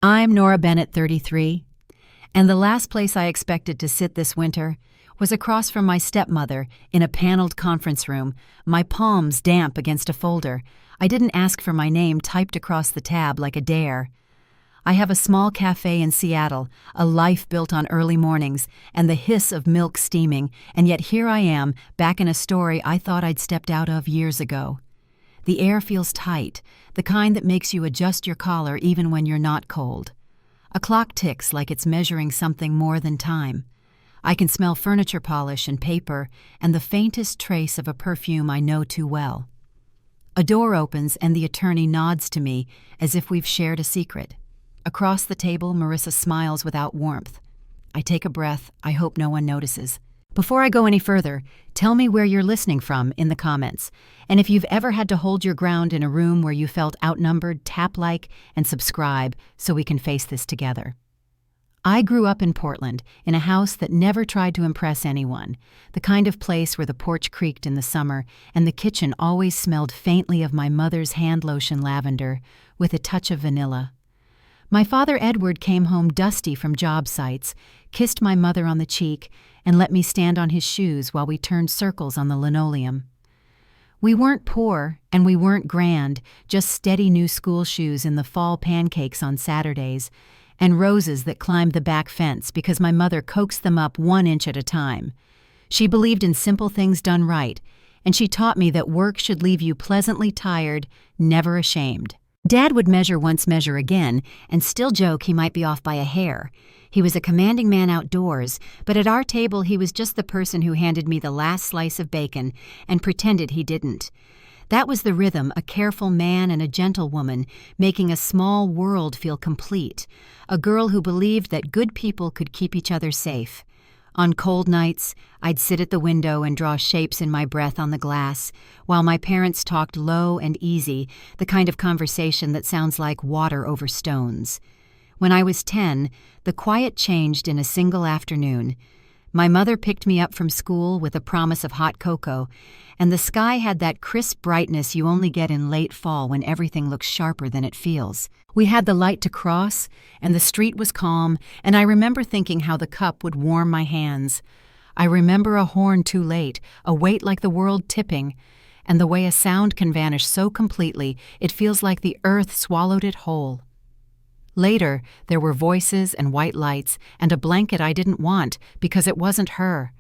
I'm Nora Bennett, 33, and the last place I expected to sit this winter was across from my stepmother in a paneled conference room, my palms damp against a folder. I didn't ask for my name typed across the tab like a dare. I have a small cafe in Seattle, a life built on early mornings and the hiss of milk steaming, and yet here I am, back in a story I thought I'd stepped out of years ago. The air feels tight, the kind that makes you adjust your collar even when you're not cold. A clock ticks like it's measuring something more than time. I can smell furniture polish and paper and the faintest trace of a perfume I know too well. A door opens and the attorney nods to me as if we've shared a secret. Across the table, Marissa smiles without warmth. I take a breath. I hope no one notices. Before I go any further, tell me where you're listening from in the comments. And if you've ever had to hold your ground in a room where you felt outnumbered, tap like and subscribe so we can face this together. I grew up in Portland, in a house that never tried to impress anyone, the kind of place where the porch creaked in the summer and the kitchen always smelled faintly of my mother's hand lotion lavender with a touch of vanilla. My father Edward came home dusty from job sites, kissed my mother on the cheek, and let me stand on his shoes while we turned circles on the linoleum. We weren't poor, and we weren't grand, just steady new school shoes in the fall pancakes on Saturdays, and roses that climbed the back fence because my mother coaxed them up 1 inch at a time. She believed in simple things done right, and she taught me that work should leave you pleasantly tired, never ashamed. Dad would measure once, measure again, and still joke he might be off by a hair. He was a commanding man outdoors, but at our table he was just the person who handed me the last slice of bacon and pretended he didn't. That was the rhythm, a careful man and a gentle woman, making a small world feel complete, a girl who believed that good people could keep each other safe. On cold nights, I'd sit at the window and draw shapes in my breath on the glass, while my parents talked low and easy, the kind of conversation that sounds like water over stones. When I was 10, the quiet changed in a single afternoon. My mother picked me up from school with a promise of hot cocoa, and the sky had that crisp brightness you only get in late fall when everything looks sharper than it feels. We had the light to cross, and the street was calm, and I remember thinking how the cup would warm my hands. I remember a horn too late, a weight like the world tipping, and the way a sound can vanish so completely it feels like the earth swallowed it whole. Later, there were voices and white lights and a blanket I didn't want because it wasn't her.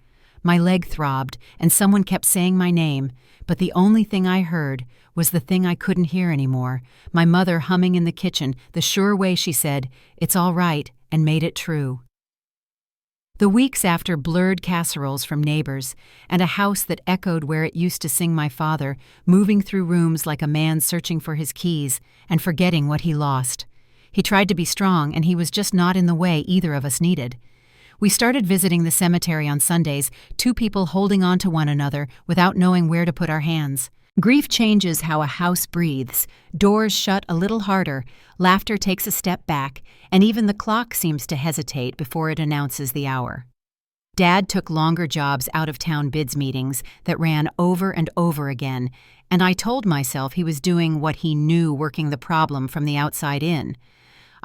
My leg throbbed, and someone kept saying my name, but the only thing I heard was the thing I couldn't hear anymore, my mother humming in the kitchen, the sure way she said, "It's all right," and made it true. The weeks after blurred casseroles from neighbors, and a house that echoed where it used to sing my father, moving through rooms like a man searching for his keys and forgetting what he lost. He tried to be strong, and he was just not in the way either of us needed. We started visiting the cemetery on Sundays, two people holding on to one another without knowing where to put our hands. Grief changes how a house breathes. Doors shut a little harder, laughter takes a step back, and even the clock seems to hesitate before it announces the hour. Dad took longer jobs out-of-town bids meetings that ran over and over again, and I told myself he was doing what he knew working the problem from the outside in.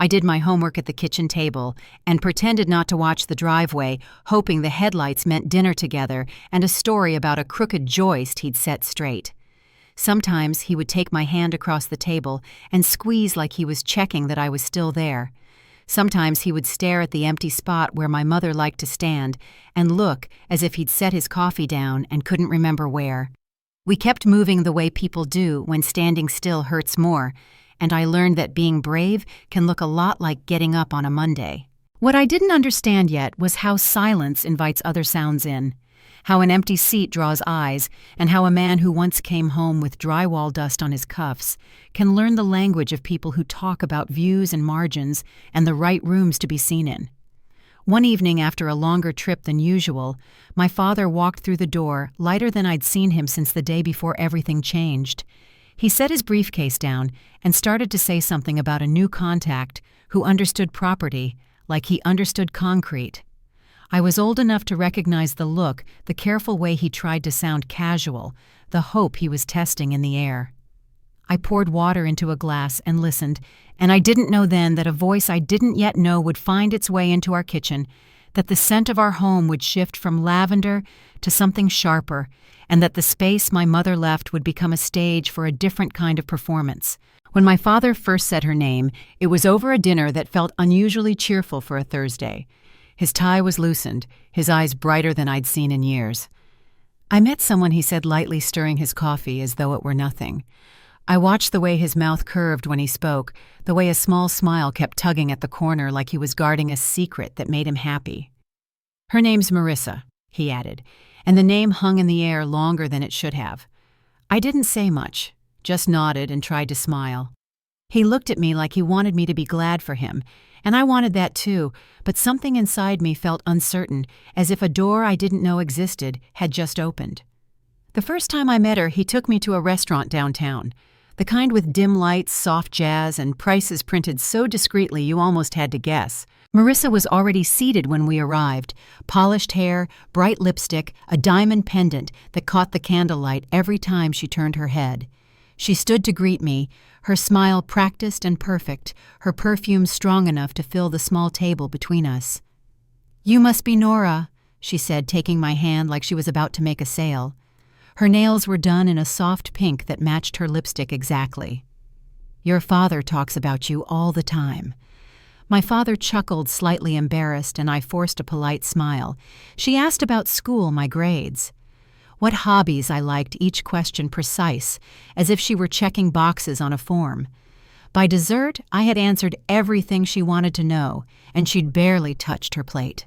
I did my homework at the kitchen table and pretended not to watch the driveway, hoping the headlights meant dinner together and a story about a crooked joist he'd set straight. Sometimes he would take my hand across the table and squeeze like he was checking that I was still there. Sometimes he would stare at the empty spot where my mother liked to stand and look as if he'd set his coffee down and couldn't remember where. We kept moving the way people do when standing still hurts more, and I learned that being brave can look a lot like getting up on a Monday. What I didn't understand yet was how silence invites other sounds in, how an empty seat draws eyes, and how a man who once came home with drywall dust on his cuffs can learn the language of people who talk about views and margins and the right rooms to be seen in. One evening after a longer trip than usual, my father walked through the door, lighter than I'd seen him since the day before everything changed. He set his briefcase down and started to say something about a new contact who understood property like he understood concrete. I was old enough to recognize the look, the careful way he tried to sound casual, the hope he was testing in the air. I poured water into a glass and listened, and I didn't know then that a voice I didn't yet know would find its way into our kitchen, that the scent of our home would shift from lavender to something sharper, and that the space my mother left would become a stage for a different kind of performance. When my father first said her name, it was over a dinner that felt unusually cheerful for a Thursday. His tie was loosened, his eyes brighter than I'd seen in years. "I met someone," he said, lightly stirring his coffee as though it were nothing. I watched the way his mouth curved when he spoke, the way a small smile kept tugging at the corner like he was guarding a secret that made him happy. "Her name's Marissa," he added, and the name hung in the air longer than it should have. I didn't say much, just nodded and tried to smile. He looked at me like he wanted me to be glad for him, and I wanted that too, but something inside me felt uncertain, as if a door I didn't know existed had just opened. The first time I met her, he took me to a restaurant downtown. The kind with dim lights, soft jazz, and prices printed so discreetly you almost had to guess. Marissa was already seated when we arrived, polished hair, bright lipstick, a diamond pendant that caught the candlelight every time she turned her head. She stood to greet me, her smile practiced and perfect, her perfume strong enough to fill the small table between us. "You must be Nora," she said, taking my hand like she was about to make a sale. Her nails were done in a soft pink that matched her lipstick exactly. "Your father talks about you all the time." My father chuckled, slightly embarrassed, and I forced a polite smile. She asked about school, my grades. What hobbies I liked, each question precise, as if she were checking boxes on a form. By dessert, I had answered everything she wanted to know, and she'd barely touched her plate.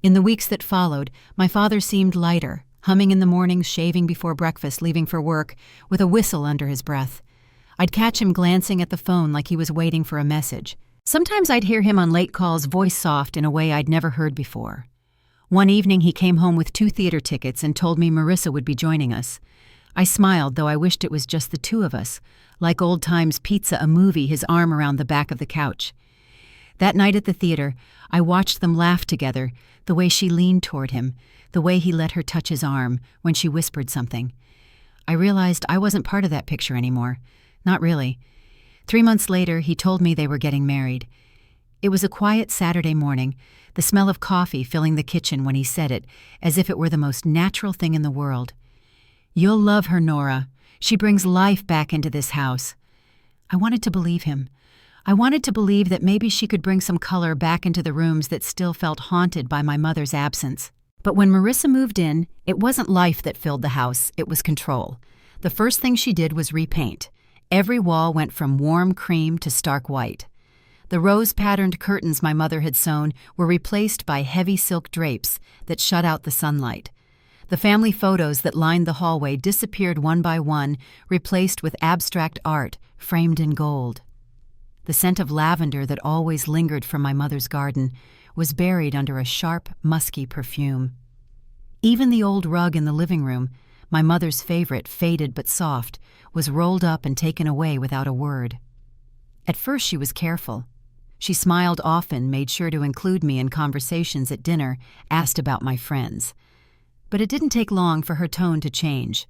In the weeks that followed, my father seemed lighter, humming in the mornings, shaving before breakfast, leaving for work, with a whistle under his breath. I'd catch him glancing at the phone like he was waiting for a message. Sometimes I'd hear him on late calls, voice soft in a way I'd never heard before. One evening he came home with 2 theater tickets and told me Marissa would be joining us. I smiled, though I wished it was just the 2 of us, like old times Pizza, a movie, his arm around the back of the couch. That night at the theater, I watched them laugh together, the way she leaned toward him, the way he let her touch his arm when she whispered something. I realized I wasn't part of that picture anymore. Not really. 3 months later, he told me they were getting married. It was a quiet Saturday morning, the smell of coffee filling the kitchen when he said it, as if it were the most natural thing in the world. "You'll love her, Nora. She brings life back into this house." I wanted to believe him. I wanted to believe that maybe she could bring some color back into the rooms that still felt haunted by my mother's absence. But when Marissa moved in, it wasn't life that filled the house, it was control. The first thing she did was repaint. Every wall went from warm cream to stark white. The rose-patterned curtains my mother had sewn were replaced by heavy silk drapes that shut out the sunlight. The family photos that lined the hallway disappeared one by one, replaced with abstract art framed in gold. The scent of lavender that always lingered from my mother's garden was buried under a sharp, musky perfume. Even the old rug in the living room, my mother's favorite, faded but soft, was rolled up and taken away without a word. At first she was careful. She smiled often, made sure to include me in conversations at dinner, asked about my friends. But it didn't take long for her tone to change.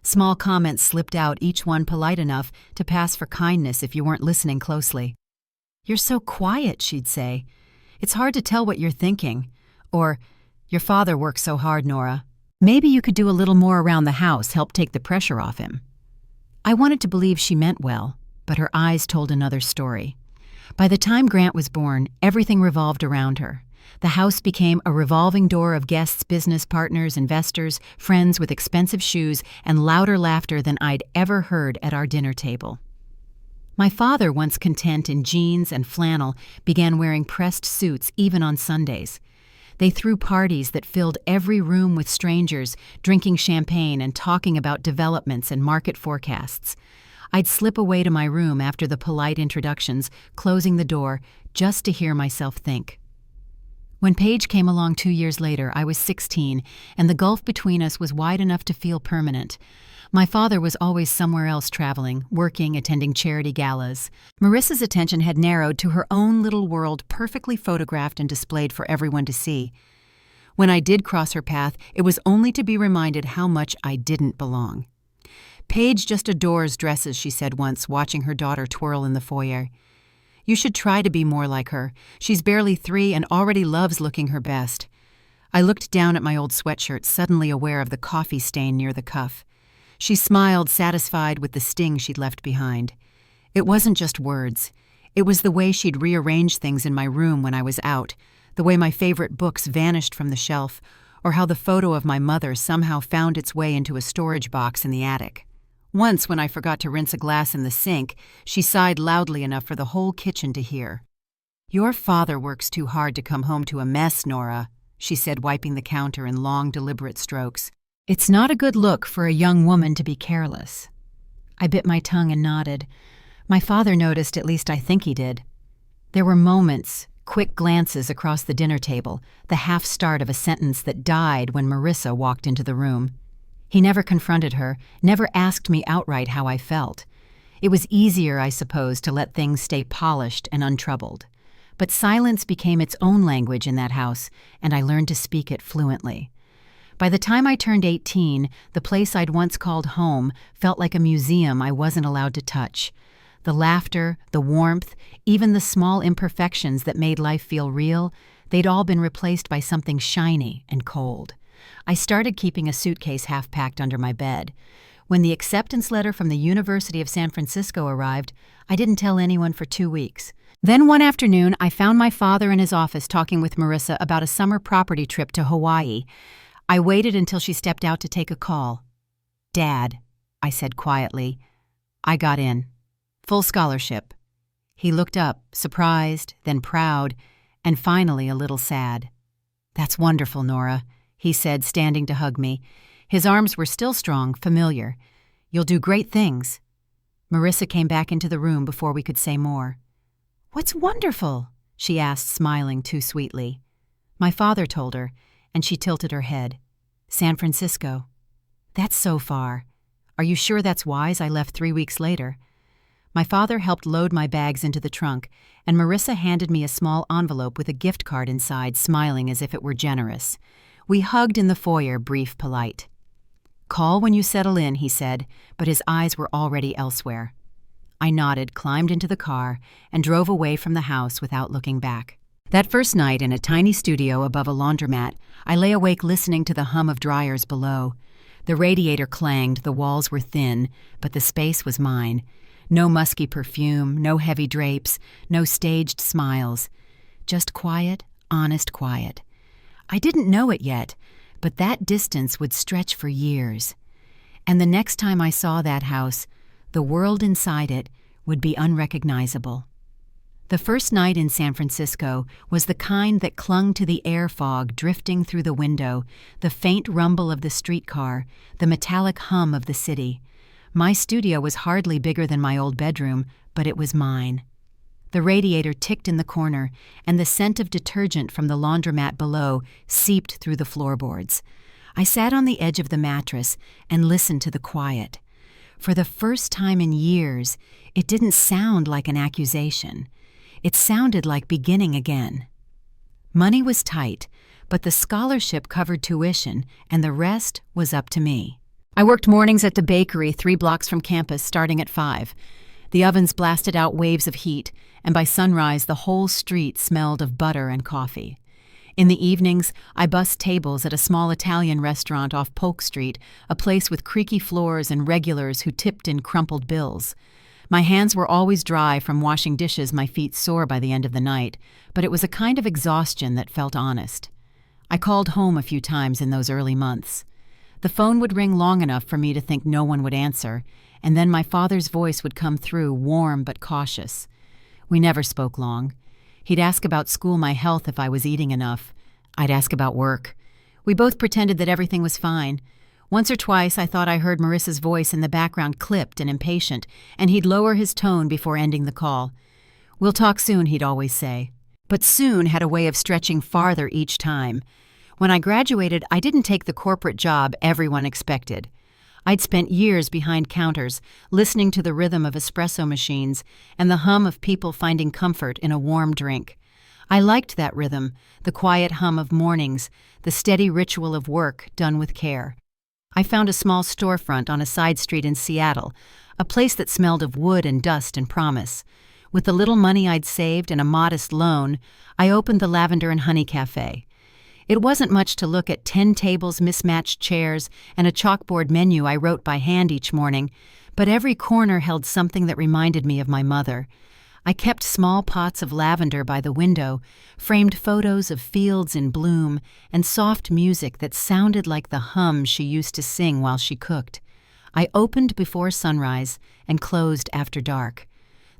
Small comments slipped out, each one polite enough to pass for kindness if you weren't listening closely. "You're so quiet," she'd say. "It's hard to tell what you're thinking." Or, "Your father works so hard, Nora. Maybe you could do a little more around the house, help take the pressure off him." I wanted to believe she meant well, but her eyes told another story. By the time Grant was born, everything revolved around her. The house became a revolving door of guests, business partners, investors, friends with expensive shoes, and louder laughter than I'd ever heard at our dinner table. My father, once content in jeans and flannel, began wearing pressed suits even on Sundays. They threw parties that filled every room with strangers, drinking champagne and talking about developments and market forecasts. I'd slip away to my room after the polite introductions, closing the door, just to hear myself think. When Paige came along 2 years later, I was 16, and the gulf between us was wide enough to feel permanent. My father was always somewhere else traveling, working, attending charity galas. Marissa's attention had narrowed to her own little world, perfectly photographed and displayed for everyone to see. When I did cross her path, it was only to be reminded how much I didn't belong. "Paige just adores dresses," she said once, watching her daughter twirl in the foyer. "You should try to be more like her. She's barely 3 and already loves looking her best." I looked down at my old sweatshirt, suddenly aware of the coffee stain near the cuff. She smiled, satisfied with the sting she'd left behind. It wasn't just words. It was the way she'd rearranged things in my room when I was out, the way my favorite books vanished from the shelf, or how the photo of my mother somehow found its way into a storage box in the attic. Once, when I forgot to rinse a glass in the sink, she sighed loudly enough for the whole kitchen to hear. "Your father works too hard to come home to a mess, Nora," she said, wiping the counter in long, deliberate strokes. "It's not a good look for a young woman to be careless." I bit my tongue and nodded. My father noticed, at least I think he did. There were moments, quick glances across the dinner table, the half-start of a sentence that died when Marissa walked into the room. He never confronted her, never asked me outright how I felt. It was easier, I suppose, to let things stay polished and untroubled. But silence became its own language in that house, and I learned to speak it fluently. By the time I turned 18, the place I'd once called home felt like a museum I wasn't allowed to touch. The laughter, the warmth, even the small imperfections that made life feel real, they'd all been replaced by something shiny and cold. I started keeping a suitcase half-packed under my bed. When the acceptance letter from the University of San Francisco arrived, I didn't tell anyone for 2 weeks. Then one afternoon, I found my father in his office talking with Marissa about a summer property trip to Hawaii. I waited until she stepped out to take a call. "Dad," I said quietly. "I got in. Full scholarship." He looked up, surprised, then proud, and finally a little sad. "That's wonderful, Nora," he said, standing to hug me. His arms were still strong, familiar. "You'll do great things." Marissa came back into the room before we could say more. "What's wonderful?" she asked, smiling too sweetly. My father told her, and she tilted her head. "San Francisco." "That's so far. Are you sure that's wise?" I left 3 weeks later. My father helped load my bags into the trunk, and Marissa handed me a small envelope with a gift card inside, smiling as if it were generous. We hugged in the foyer, brief, polite. "Call when you settle in," he said, but his eyes were already elsewhere. I nodded, climbed into the car, and drove away from the house without looking back. That first night, in a tiny studio above a laundromat, I lay awake listening to the hum of dryers below. The radiator clanged, the walls were thin, but the space was mine. No musky perfume, no heavy drapes, no staged smiles. Just quiet, honest quiet. I didn't know it yet, but that distance would stretch for years. And the next time I saw that house, the world inside it would be unrecognizable. The first night in San Francisco was the kind that clung to the air fog drifting through the window, the faint rumble of the streetcar, the metallic hum of the city. My studio was hardly bigger than my old bedroom, but it was mine. The radiator ticked in the corner, and the scent of detergent from the laundromat below seeped through the floorboards. I sat on the edge of the mattress and listened to the quiet. For the first time in years, it didn't sound like an accusation. It sounded like beginning again. Money was tight, but the scholarship covered tuition, and the rest was up to me. I worked mornings at the bakery 3 blocks from campus, starting at 5. The ovens blasted out waves of heat, and by sunrise the whole street smelled of butter and coffee. In the evenings, I bussed tables at a small Italian restaurant off Polk Street, a place with creaky floors and regulars who tipped in crumpled bills. My hands were always dry from washing dishes, my feet sore by the end of the night, but it was a kind of exhaustion that felt honest. I called home a few times in those early months. The phone would ring long enough for me to think no one would answer, and then my father's voice would come through, warm but cautious. We never spoke long. He'd ask about school, my health, if I was eating enough. I'd ask about work. We both pretended that everything was fine. Once or twice I thought I heard Marissa's voice in the background, clipped and impatient, and he'd lower his tone before ending the call. "We'll talk soon," he'd always say. But soon had a way of stretching farther each time. When I graduated, I didn't take the corporate job everyone expected. I'd spent years behind counters, listening to the rhythm of espresso machines and the hum of people finding comfort in a warm drink. I liked that rhythm, the quiet hum of mornings, the steady ritual of work done with care. I found a small storefront on a side street in Seattle, a place that smelled of wood and dust and promise. With the little money I'd saved and a modest loan, I opened the Lavender and Honey Cafe. It wasn't much to look at 10 tables, mismatched chairs, and a chalkboard menu I wrote by hand each morning, but every corner held something that reminded me of my mother. I kept small pots of lavender by the window, framed photos of fields in bloom, and soft music that sounded like the hum she used to sing while she cooked. I opened before sunrise and closed after dark.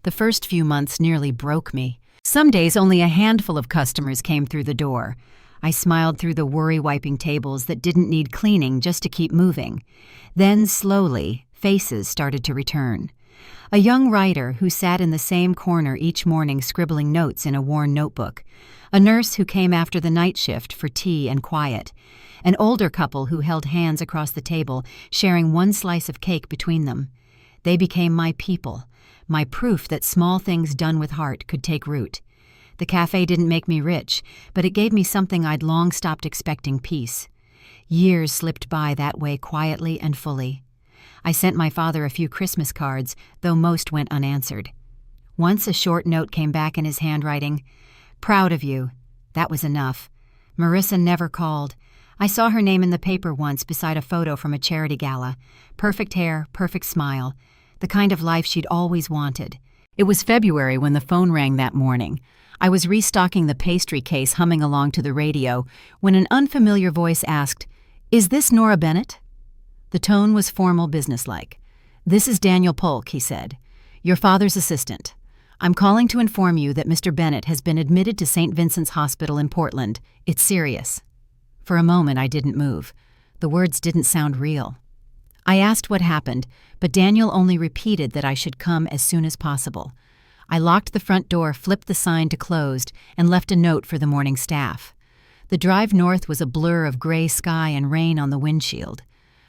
The first few months nearly broke me. Some days only a handful of customers came through the door. I smiled through the worry-wiping tables that didn't need cleaning just to keep moving. Then, slowly, faces started to return. A young writer who sat in the same corner each morning scribbling notes in a worn notebook. A nurse who came after the night shift for tea and quiet. An older couple who held hands across the table, sharing one slice of cake between them. They became my people, my proof that small things done with heart could take root. The cafe didn't make me rich, but it gave me something I'd long stopped expecting: peace. Years slipped by that way quietly and fully. I sent my father a few Christmas cards, though most went unanswered. Once a short note came back in his handwriting. "Proud of you." That was enough. Marissa never called. I saw her name in the paper once beside a photo from a charity gala. Perfect hair, perfect smile. The kind of life she'd always wanted. It was February when the phone rang that morning. I was restocking the pastry case, humming along to the radio, when an unfamiliar voice asked, "Is this Nora Bennett?" The tone was formal, businesslike. "This is Daniel Polk," he said, "your father's assistant. I'm calling to inform you that Mr. Bennett has been admitted to St. Vincent's Hospital in Portland. It's serious." For a moment I didn't move. The words didn't sound real. I asked what happened, but Daniel only repeated that I should come as soon as possible. I locked the front door, flipped the sign to closed, and left a note for the morning staff. The drive north was a blur of gray sky and rain on the windshield.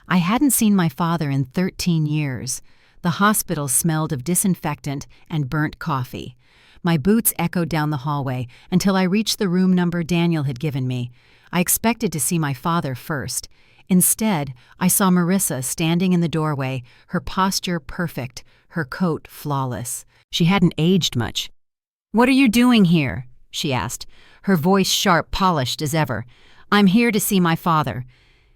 I hadn't seen my father in 13 years. The hospital smelled of disinfectant and burnt coffee. My boots echoed down the hallway until I reached the room number Daniel had given me. I expected to see my father first. Instead, I saw Marissa standing in the doorway, her posture perfect, her coat flawless. She hadn't aged much. "What are you doing here?" she asked, her voice sharp, polished as ever. "I'm here to see my father."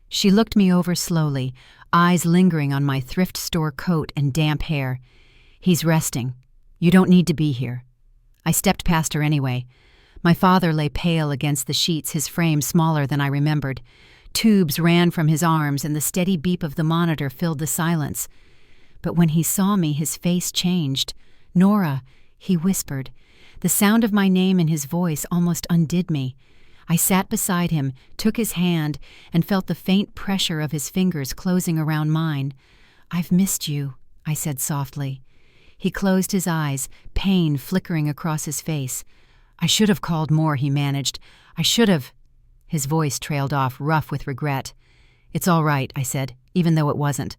She looked me over slowly, eyes lingering on my thrift store coat and damp hair. "He's resting. You don't need to be here." I stepped past her anyway. My father lay pale against the sheets, his frame smaller than I remembered. Tubes ran from his arms and the steady beep of the monitor filled the silence. But when he saw me, his face changed. "Nora," he whispered. The sound of my name in his voice almost undid me. I sat beside him, took his hand, and felt the faint pressure of his fingers closing around mine. "I've missed you," I said softly. He closed his eyes, pain flickering across his face. "I should have called more," he managed. "I should have." His voice trailed off, rough with regret. "It's all right," I said, even though it wasn't.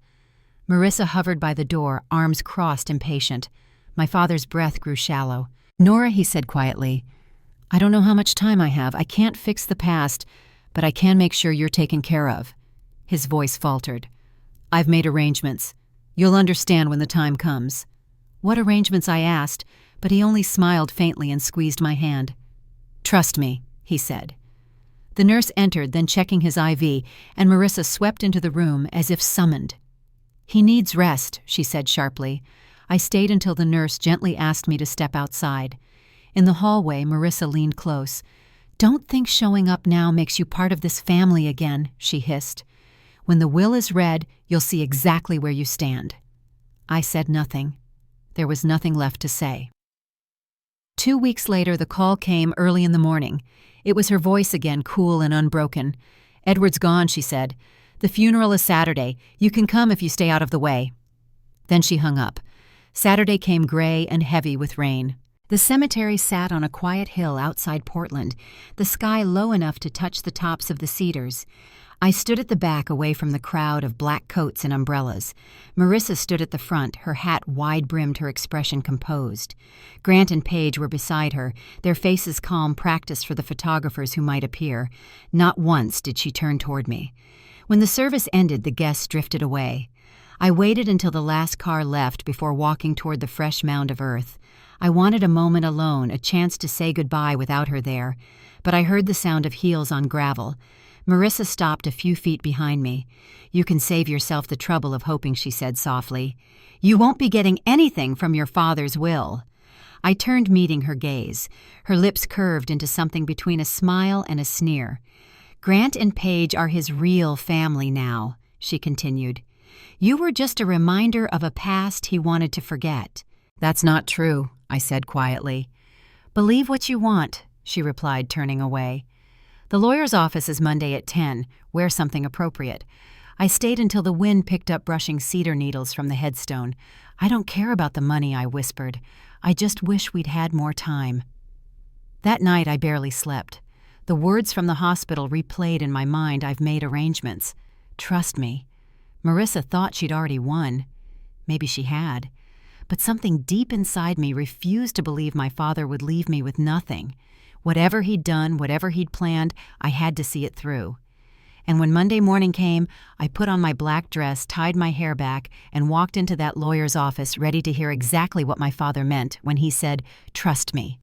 Marissa hovered by the door, arms crossed, impatient. My father's breath grew shallow. "Nora," he said quietly, "I don't know how much time I have. I can't fix the past, but I can make sure you're taken care of." His voice faltered. "I've made arrangements. You'll understand when the time comes." What arrangements, I asked, but he only smiled faintly and squeezed my hand. "Trust me," he said. The nurse entered, then checking his IV, and Marissa swept into the room as if summoned. "He needs rest," she said sharply. I stayed until the nurse gently asked me to step outside. In the hallway, Marissa leaned close. "Don't think showing up now makes you part of this family again," she hissed. "When the will is read, you'll see exactly where you stand." I said nothing. There was nothing left to say. 2 weeks later, the call came early in the morning. It was her voice again, cool and unbroken. "Edward's gone," she said. "The funeral is Saturday. You can come if you stay out of the way." Then she hung up. Saturday came gray and heavy with rain. The cemetery sat on a quiet hill outside Portland, the sky low enough to touch the tops of the cedars. I stood at the back away from the crowd of black coats and umbrellas. Marissa stood at the front, her hat wide-brimmed, her expression composed. Grant and Paige were beside her, their faces calm, practiced for the photographers who might appear. Not once did she turn toward me. When the service ended, the guests drifted away. I waited until the last car left before walking toward the fresh mound of earth. I wanted a moment alone, a chance to say goodbye without her there, but I heard the sound of heels on gravel. Marissa stopped a few feet behind me. "You can save yourself the trouble of hoping," she said softly. "You won't be getting anything from your father's will." I turned, meeting her gaze. Her lips curved into something between a smile and a sneer. "Grant and Paige are his real family now," she continued. "You were just a reminder of a past he wanted to forget." "That's not true," I said quietly. "Believe what you want," she replied, turning away. "The lawyer's office is Monday at 10. Wear something appropriate." I stayed until the wind picked up brushing cedar needles from the headstone. "I don't care about the money," I whispered. "I just wish we'd had more time." That night I barely slept. The words from the hospital replayed in my mind. "I've made arrangements. Trust me." Marissa thought she'd already won. Maybe she had. But something deep inside me refused to believe my father would leave me with nothing. Whatever he'd done, whatever he'd planned, I had to see it through. And when Monday morning came, I put on my black dress, tied my hair back, and walked into that lawyer's office ready to hear exactly what my father meant when he said, "Trust me."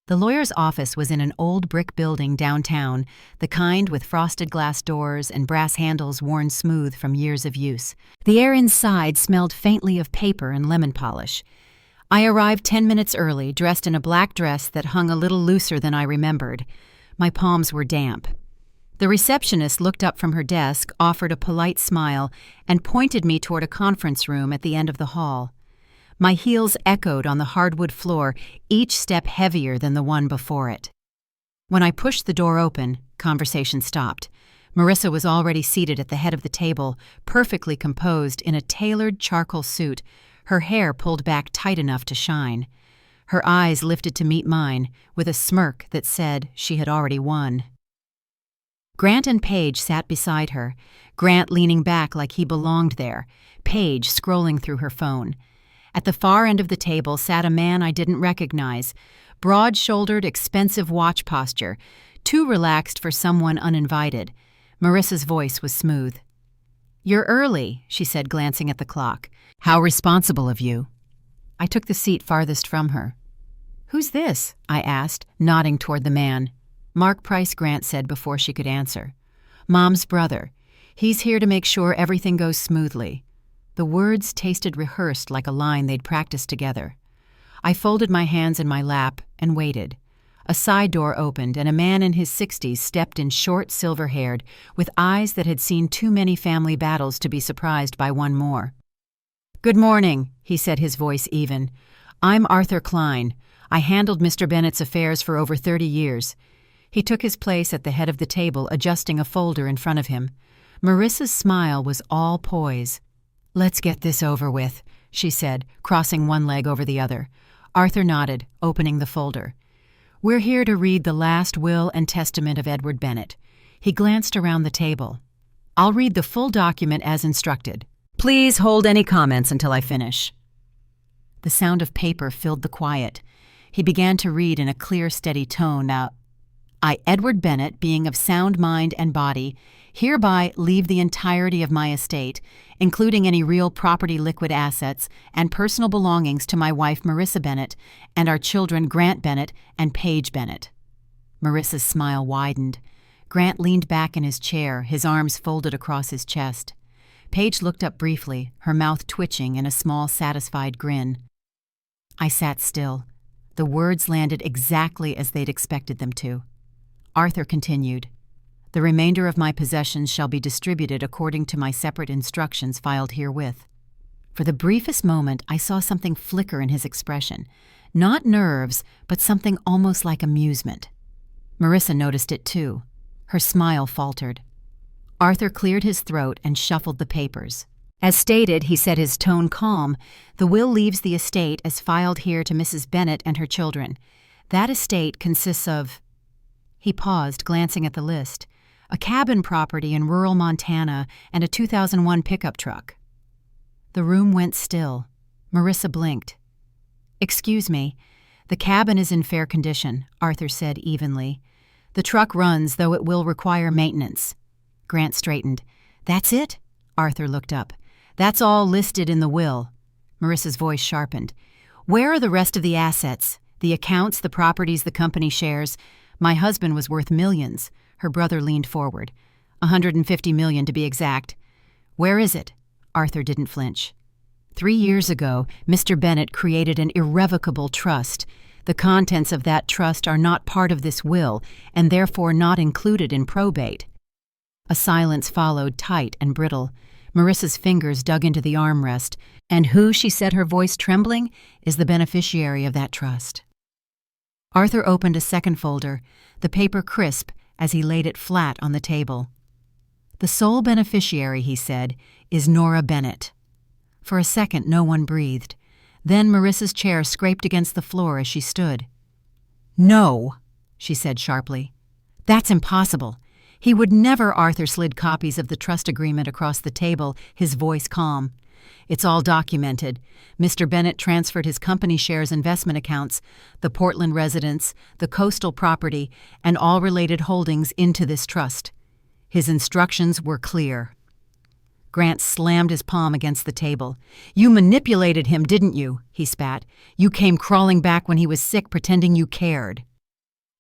The lawyer's office was in an old brick building downtown, the kind with frosted glass doors and brass handles worn smooth from years of use. The air inside smelled faintly of paper and lemon polish. I arrived 10 minutes early, dressed in a black dress that hung a little looser than I remembered. My palms were damp. The receptionist looked up from her desk, offered a polite smile, and pointed me toward a conference room at the end of the hall. My heels echoed on the hardwood floor, each step heavier than the one before it. When I pushed the door open, conversation stopped. Marissa was already seated at the head of the table, perfectly composed in a tailored charcoal suit, her hair pulled back tight enough to shine. Her eyes lifted to meet mine, with a smirk that said she had already won. Grant and Paige sat beside her, Grant leaning back like he belonged there, Paige scrolling through her phone. At the far end of the table sat a man I didn't recognize, broad-shouldered, expensive watch posture, too relaxed for someone uninvited. Marissa's voice was smooth. "You're early," she said, glancing at the clock. "How responsible of you." I took the seat farthest from her. "Who's this?" I asked, nodding toward the man. "Mark Price," Grant said before she could answer. "Mom's brother. He's here to make sure everything goes smoothly." The words tasted rehearsed, like a line they'd practiced together. I folded my hands in my lap and waited. A side door opened, and a man in his 60s stepped in, short, silver-haired, with eyes that had seen too many family battles to be surprised by one more. "Good morning," he said, his voice even. "I'm Arthur Klein. I handled Mr. Bennett's affairs for over 30 years. He took his place at the head of the table, adjusting a folder in front of him. Marissa's smile was all poise. "Let's get this over with," she said, crossing one leg over the other. Arthur nodded, opening the folder. "We're here to read the last will and testament of Edward Bennett." He glanced around the table. "I'll read the full document as instructed. Please hold any comments until I finish." The sound of paper filled the quiet. He began to read in a clear, steady tone. "I, Edward Bennett, being of sound mind and body, hereby leave the entirety of my estate, including any real property, liquid assets, and personal belongings to my wife Marissa Bennett and our children Grant Bennett and Paige Bennett." Marissa's smile widened. Grant leaned back in his chair, his arms folded across his chest. Paige looked up briefly, her mouth twitching in a small, satisfied grin. I sat still. The words landed exactly as they'd expected them to. Arthur continued, "The remainder of my possessions shall be distributed according to my separate instructions filed herewith." For the briefest moment, I saw something flicker in his expression. Not nerves, but something almost like amusement. Marissa noticed it too. Her smile faltered. Arthur cleared his throat and shuffled the papers. "As stated," he said, his tone calm, "the will leaves the estate as filed here to Mrs. Bennett and her children. That estate consists of—" He paused, glancing at the list. "A cabin property in rural Montana and a 2001 pickup truck." The room went still. Marissa blinked. "Excuse me. The cabin is in fair condition," Arthur said evenly. "The truck runs, though it will require maintenance." Grant straightened. That's it? Arthur looked up. That's all listed in the will. Marissa's voice sharpened. Where are the rest of the assets? The accounts, the properties, the company shares? My husband was worth millions. Her brother leaned forward. 150 million to be exact. Where is it? Arthur didn't flinch. 3 years ago, Mr. Bennett created an irrevocable trust. The contents of that trust are not part of this will, and therefore not included in probate. A silence followed, tight and brittle. Marissa's fingers dug into the armrest. And who, she said, her voice trembling, is the beneficiary of that trust? Arthur opened a second folder, the paper crisp as he laid it flat on the table. The sole beneficiary, he said, is Nora Bennett. For a second, no one breathed. Then Marissa's chair scraped against the floor as she stood. No, she said sharply. That's impossible. He would never. Arthur slid copies of the trust agreement across the table, his voice calm. It's all documented. Mr. Bennett transferred his company shares investment accounts, the Portland residence, the coastal property, and all related holdings into this trust. His instructions were clear. Grant slammed his palm against the table. You manipulated him, didn't you? He spat. You came crawling back when he was sick, pretending you cared.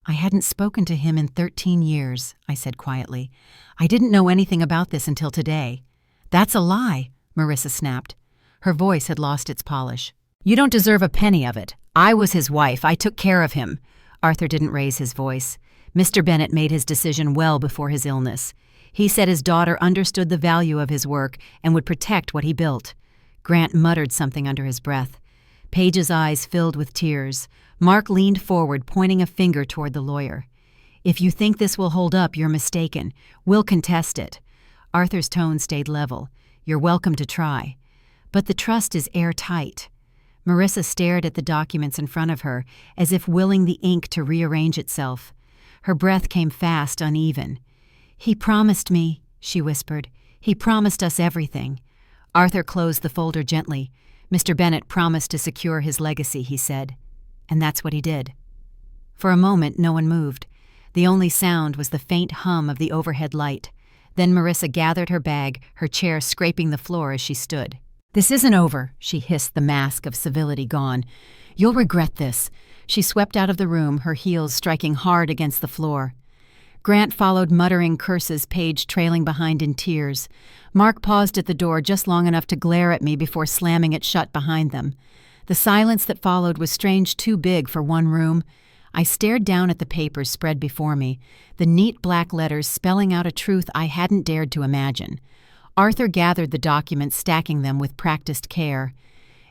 I hadn't spoken to him in 13 years, I said quietly. I didn't know anything about this until today. That's a lie, Marissa snapped. Her voice had lost its polish. You don't deserve a penny of it. I was his wife. I took care of him. Arthur didn't raise his voice. Mr. Bennett made his decision well before his illness. He said his daughter understood the value of his work and would protect what he built. Grant muttered something under his breath. Paige's eyes filled with tears. Mark leaned forward, pointing a finger toward the lawyer. If you think this will hold up, you're mistaken. We'll contest it. Arthur's tone stayed level. You're welcome to try. But the trust is airtight. Marissa stared at the documents in front of her, as if willing the ink to rearrange itself. Her breath came fast, uneven. He promised me, she whispered. He promised us everything. Arthur closed the folder gently. Mr. Bennett promised to secure his legacy, he said. And that's what he did. For a moment, no one moved. The only sound was the faint hum of the overhead light. Then Marissa gathered her bag, her chair scraping the floor as she stood. This isn't over, she hissed, the mask of civility gone. You'll regret this. She swept out of the room, her heels striking hard against the floor. Grant followed, muttering curses, Paige trailing behind in tears. Mark paused at the door just long enough to glare at me before slamming it shut behind them. The silence that followed was strange, too big for one room. I stared down at the papers spread before me, the neat black letters spelling out a truth I hadn't dared to imagine. Arthur gathered the documents, stacking them with practiced care.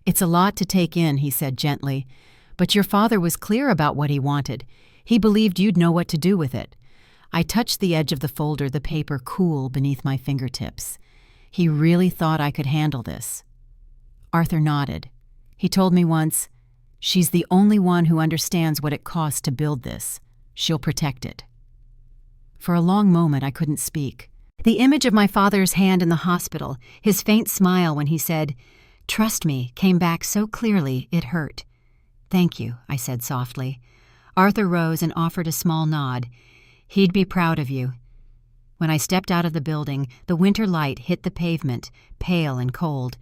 It's a lot to take in, he said gently. But your father was clear about what he wanted. He believed you'd know what to do with it. I touched the edge of the folder, the paper cool beneath my fingertips. He really thought I could handle this. Arthur nodded. He told me once, she's the only one who understands what it costs to build this. She'll protect it. For a long moment, I couldn't speak. The image of my father's hand in the hospital, his faint smile when he said, "Trust me," came back so clearly it hurt. "Thank you," I said softly. Arthur rose and offered a small nod. He'd be proud of you. When I stepped out of the building, the winter light hit the pavement, pale and cold.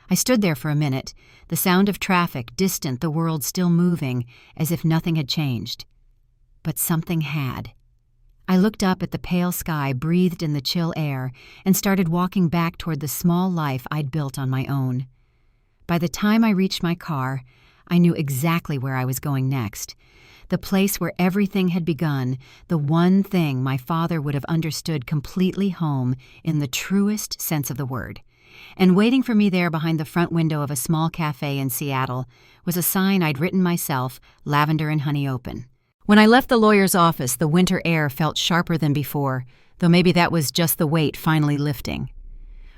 I stood there for a minute, the sound of traffic distant, the world still moving, as if nothing had changed. But something had. I looked up at the pale sky, breathed in the chill air, and started walking back toward the small life I'd built on my own. By the time I reached my car, I knew exactly where I was going next. The place where everything had begun, the one thing my father would have understood completely home in the truest sense of the word. And waiting for me there behind the front window of a small cafe in Seattle was a sign I'd written myself, lavender and honey open. When I left the lawyer's office, the winter air felt sharper than before, though maybe that was just the weight finally lifting.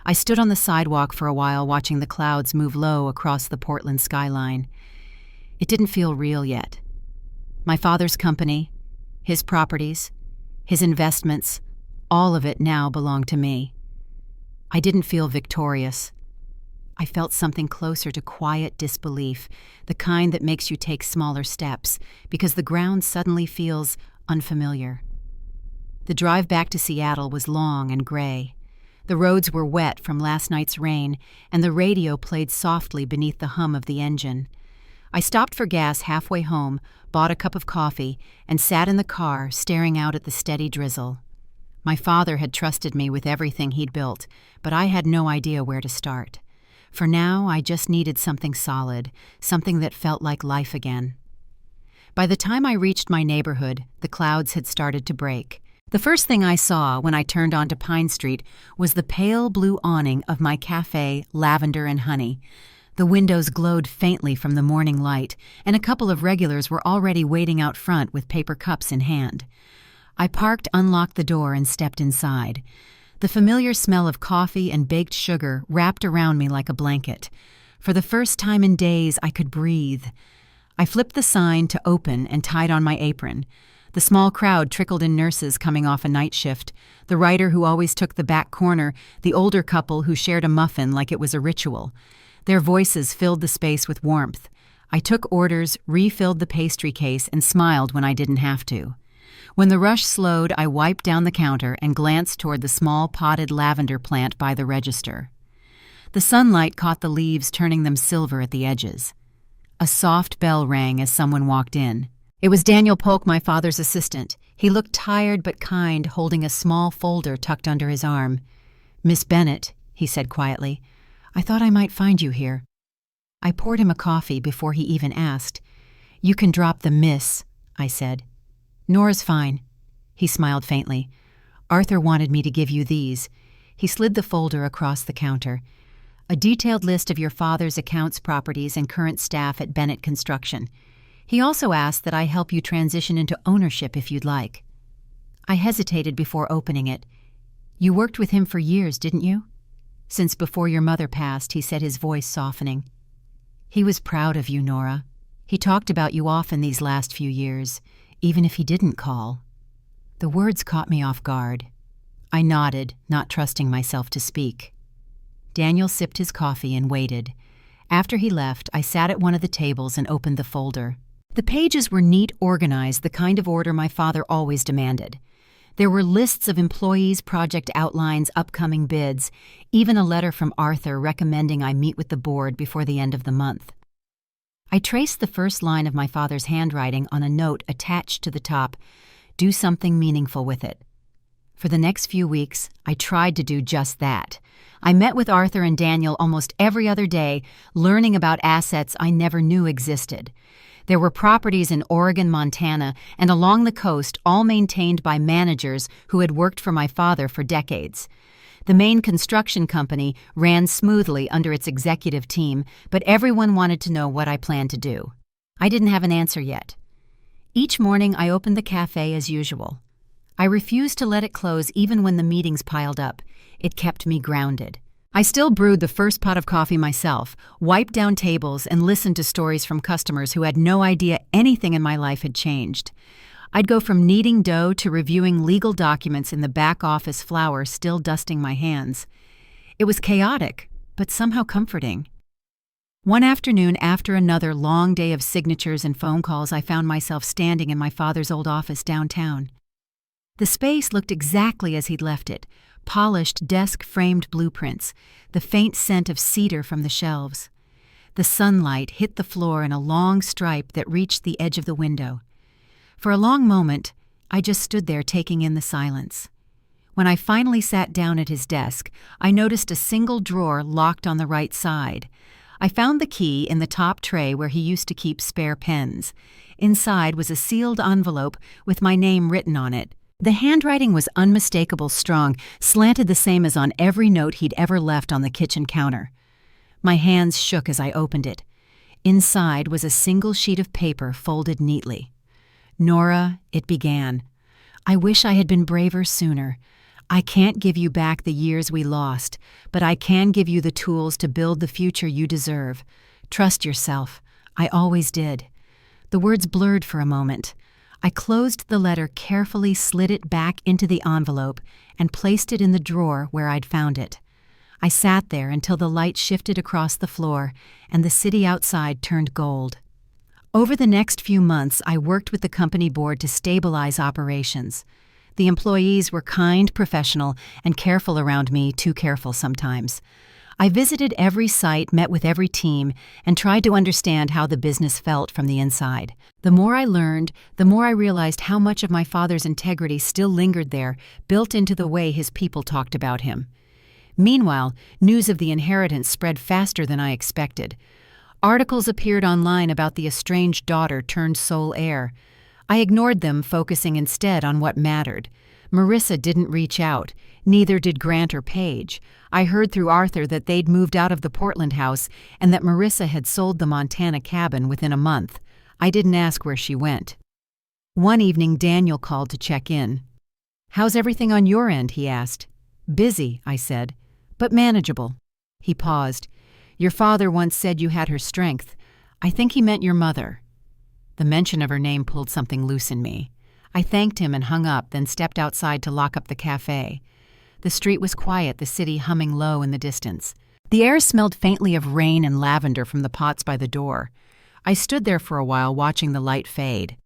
I stood on the sidewalk for a while, watching the clouds move low across the Portland skyline. It didn't feel real yet. My father's company, his properties, his investments, all of it now belonged to me. I didn't feel victorious. I felt something closer to quiet disbelief, the kind that makes you take smaller steps, because the ground suddenly feels unfamiliar. The drive back to Seattle was long and gray. The roads were wet from last night's rain, and the radio played softly beneath the hum of the engine. I stopped for gas halfway home, bought a cup of coffee, and sat in the car staring out at the steady drizzle. My father had trusted me with everything he'd built, but I had no idea where to start. For now, I just needed something solid, something that felt like life again. By the time I reached my neighborhood, the clouds had started to break. The first thing I saw when I turned onto Pine Street was the pale blue awning of my cafe, Lavender and Honey. The windows glowed faintly from the morning light, and a couple of regulars were already waiting out front with paper cups in hand. I parked, unlocked the door, and stepped inside. The familiar smell of coffee and baked sugar wrapped around me like a blanket. For the first time in days, I could breathe. I flipped the sign to open and tied on my apron. The small crowd trickled in, nurses coming off a night shift, the writer who always took the back corner, the older couple who shared a muffin like it was a ritual. Their voices filled the space with warmth. I took orders, refilled the pastry case, and smiled when I didn't have to. When the rush slowed, I wiped down the counter and glanced toward the small potted lavender plant by the register. The sunlight caught the leaves, turning them silver at the edges. A soft bell rang as someone walked in. It was Daniel Polk, my father's assistant. He looked tired but kind, holding a small folder tucked under his arm. "Miss Bennett," he said quietly, "I thought I might find you here." I poured him a coffee before he even asked. "You can drop the miss," I said. "Nora's fine." He smiled faintly. "Arthur wanted me to give you these." He slid the folder across the counter. "A detailed list of your father's accounts, properties, and current staff at Bennett Construction. He also asked that I help you transition into ownership if you'd like." I hesitated before opening it. "You worked with him for years, didn't you?" "Since before your mother passed," he said, his voice softening. "He was proud of you, Nora. He talked about you often these last few years, even if he didn't call." The words caught me off guard. I nodded, not trusting myself to speak. Daniel sipped his coffee and waited. After he left, I sat at one of the tables and opened the folder. The pages were neat, organized, the kind of order my father always demanded. There were lists of employees, project outlines, upcoming bids, even a letter from Arthur recommending I meet with the board before the end of the month. I traced the first line of my father's handwriting on a note attached to the top. "Do something meaningful with it." For the next few weeks, I tried to do just that. I met with Arthur and Daniel almost every other day, learning about assets I never knew existed. There were properties in Oregon, Montana, and along the coast, all maintained by managers who had worked for my father for decades. The main construction company ran smoothly under its executive team, but everyone wanted to know what I planned to do. I didn't have an answer yet. Each morning, I opened the cafe as usual. I refused to let it close even when the meetings piled up. It kept me grounded. I still brewed the first pot of coffee myself, wiped down tables, and listened to stories from customers who had no idea anything in my life had changed. I'd go from kneading dough to reviewing legal documents in the back office flour still dusting my hands. It was chaotic, but somehow comforting. One afternoon, after another long day of signatures and phone calls, I found myself standing in my father's old office downtown. The space looked exactly as he'd left it. Polished desk-framed blueprints, the faint scent of cedar from the shelves. The sunlight hit the floor in a long stripe that reached the edge of the window. For a long moment, I just stood there taking in the silence. When I finally sat down at his desk, I noticed a single drawer locked on the right side. I found the key in the top tray where he used to keep spare pens. Inside was a sealed envelope with my name written on it. The handwriting was unmistakable, strong, slanted the same as on every note he'd ever left on the kitchen counter. My hands shook as I opened it. Inside was a single sheet of paper folded neatly. "Nora," it began, "I wish I had been braver sooner. I can't give you back the years we lost, but I can give you the tools to build the future you deserve. Trust yourself. I always did." The words blurred for a moment. I closed the letter carefully, slid it back into the envelope, and placed it in the drawer where I'd found it. I sat there until the light shifted across the floor and the city outside turned gold. Over the next few months, I worked with the company board to stabilize operations. The employees were kind, professional, and careful around me, too careful sometimes. I visited every site, met with every team, and tried to understand how the business felt from the inside. The more I learned, the more I realized how much of my father's integrity still lingered there, built into the way his people talked about him. Meanwhile, news of the inheritance spread faster than I expected. Articles appeared online about the estranged daughter turned sole heir. I ignored them, focusing instead on what mattered. Marissa didn't reach out. Neither did Grant or Paige. I heard through Arthur that they'd moved out of the Portland house and that Marissa had sold the Montana cabin within a month. I didn't ask where she went. One evening, Daniel called to check in. "How's everything on your end?" he asked. "Busy," I said, "but manageable." He paused. "Your father once said you had her strength. I think he meant your mother." The mention of her name pulled something loose in me. I thanked him and hung up, then stepped outside to lock up the cafe. The street was quiet, the city humming low in the distance. The air smelled faintly of rain and lavender from the pots by the door. I stood there for a while, watching the light fade.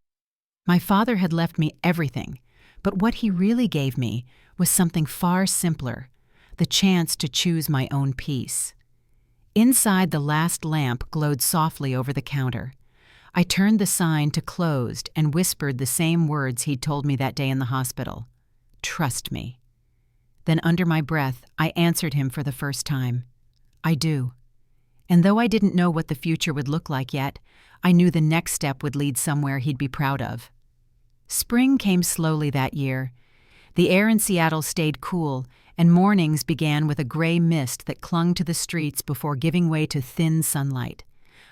My father had left me everything, but what he really gave me was something far simpler, the chance to choose my own peace. Inside, the last lamp glowed softly over the counter. I turned the sign to closed and whispered the same words he'd told me that day in the hospital. "Trust me." Then under my breath, I answered him for the first time. "I do." And though I didn't know what the future would look like yet, I knew the next step would lead somewhere he'd be proud of. Spring came slowly that year. The air in Seattle stayed cool, and mornings began with a gray mist that clung to the streets before giving way to thin sunlight.